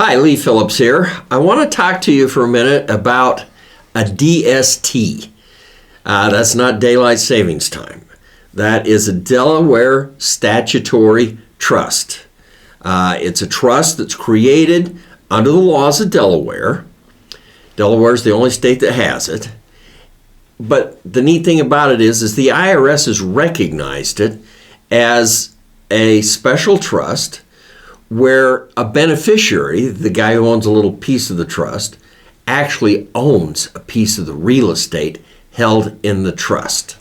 Hi, Lee Phillips here. I want to talk to you for a minute about a DST. That's not daylight savings time. That is a Delaware statutory trust. It's a trust that's created under the laws of Delaware. Delaware is the only state that has it. But the neat thing about it is the IRS has recognized it as a special trust where a beneficiary, the guy who owns a little piece of the trust, actually owns a piece of the real estate held in the trust.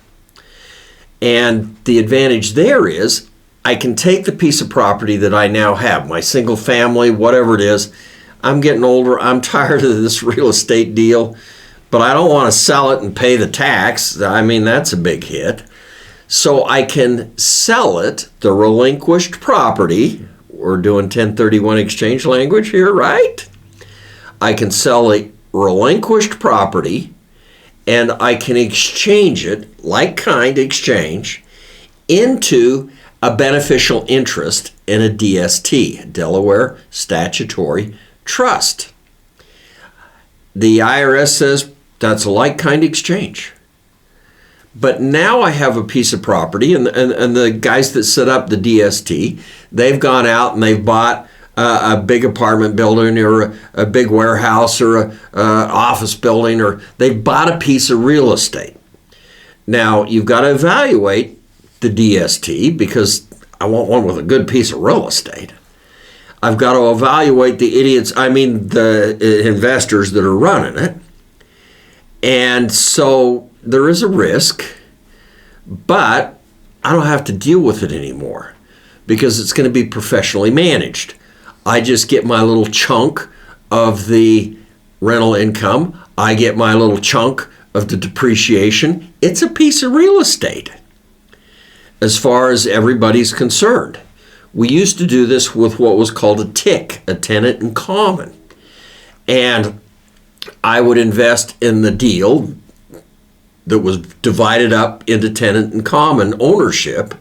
And the advantage there is I can take the piece of property that I now have, my single family, whatever it is. I'm getting older. I'm tired of this real estate deal, but I don't want to sell it and pay the tax. I mean, that's a big hit. So I can sell it, the relinquished property. We're doing 1031 exchange language here, right? I can sell a relinquished property and I can exchange it, like kind exchange, into a beneficial interest in a DST, Delaware Statutory Trust. The IRS says that's a like kind exchange. But now I have a piece of property, and the guys that set up the DST, they've gone out and they've bought a big apartment building or a big warehouse or a office building, or they've bought a piece of real estate. Now, you've got to evaluate the DST because I want one with a good piece of real estate. I've got to evaluate the investors that are running it. And so there is a risk, but I don't have to deal with it anymore because it's going to be professionally managed. I just get my little chunk of the rental income. I get my little chunk of the depreciation. It's a piece of real estate as far as everybody's concerned. We used to do this with what was called a TIC, a tenant in common. And I would invest in the deal that was divided up into tenant and common ownership,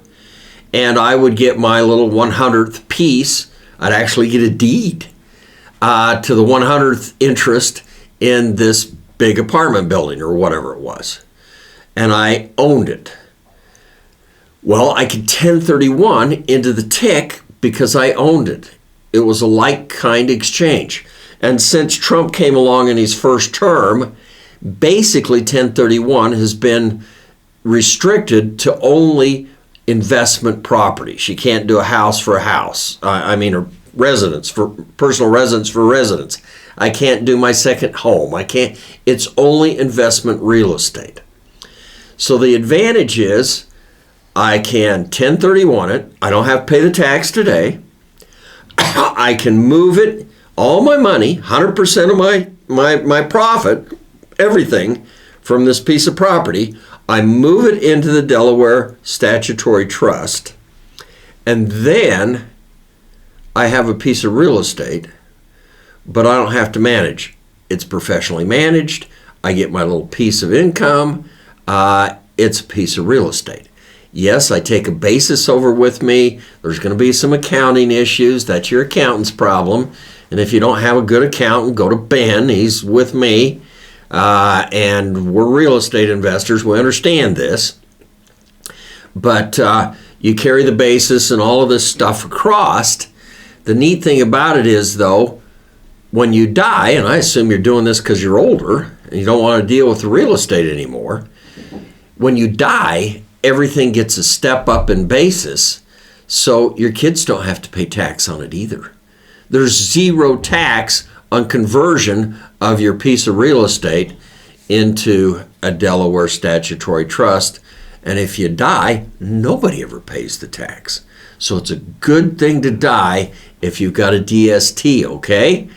and I would get my little 100th piece. I'd actually get a deed to the 100th interest in this big apartment building or whatever it was, and I owned it. Well, I could 1031 into the TIC because I owned it. It was a like-kind exchange. And since Trump came along in his first term, basically 1031 has been restricted to only investment properties. You can't do a house for a house. Or residence for personal residence for residence. I can't do my second home. It's only investment real estate. So the advantage is I can 1031 it. I don't have to pay the tax today. I can move it, all my money, 100% of my profit, everything from this piece of property, I move it into the Delaware Statutory Trust, and then I have a piece of real estate, but I don't have to manage. It's professionally managed. I get my little piece of income. It's a piece of real estate. Yes, I take a basis over with me. There's going to be some accounting issues. That's your accountant's problem. And if you don't have a good accountant, go to Ben. He's with me. And we're real estate investors. We understand this. But you carry the basis and all of this stuff across. The neat thing about it is, though, when you die, and I assume you're doing this because you're older and you don't want to deal with the real estate anymore, when you die, everything gets a step up in basis, so your kids don't have to pay tax on it either. There's zero tax on conversion of your piece of real estate into a Delaware statutory trust, and if you die, nobody ever pays the tax. So it's a good thing to die if you've got a DST, okay?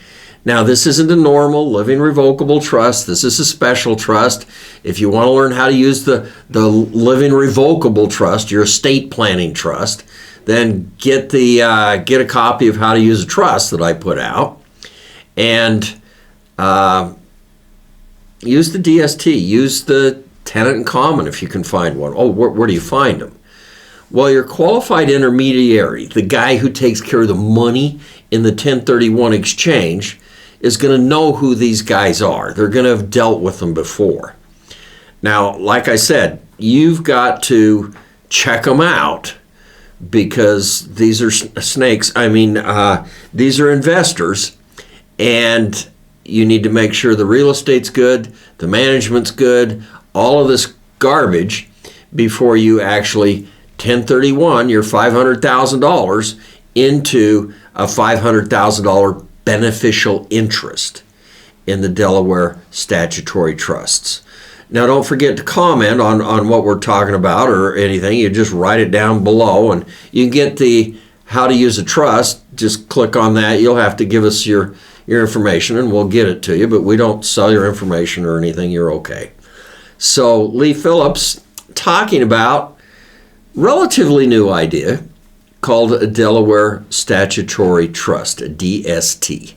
Now, this isn't a normal living revocable trust. This is a special trust. If you want to learn how to use the living revocable trust, your estate planning trust, then get a copy of How to Use a Trust that I put out, and use the DST. Use the tenant in common if you can find one. Oh, where do you find them? Well, your qualified intermediary, the guy who takes care of the money in the 1031 exchange, is going to know who these guys are. They're going to have dealt with them before. Now, like I said, you've got to check them out because these are snakes. These are investors, and you need to make sure the real estate's good, the management's good, all of this garbage before you actually 1031 your $500,000 into a $500,000 beneficial interest in the Delaware statutory trusts. Now, don't forget to comment on what we're talking about or anything. You just write it down below, and you can get the how to use a trust. Just click on that. You'll have to give us your information, and we'll get it to you, but we don't sell your information or anything. You're okay. So, Lee Phillips talking about relatively new idea called a Delaware Statutory Trust, a DST.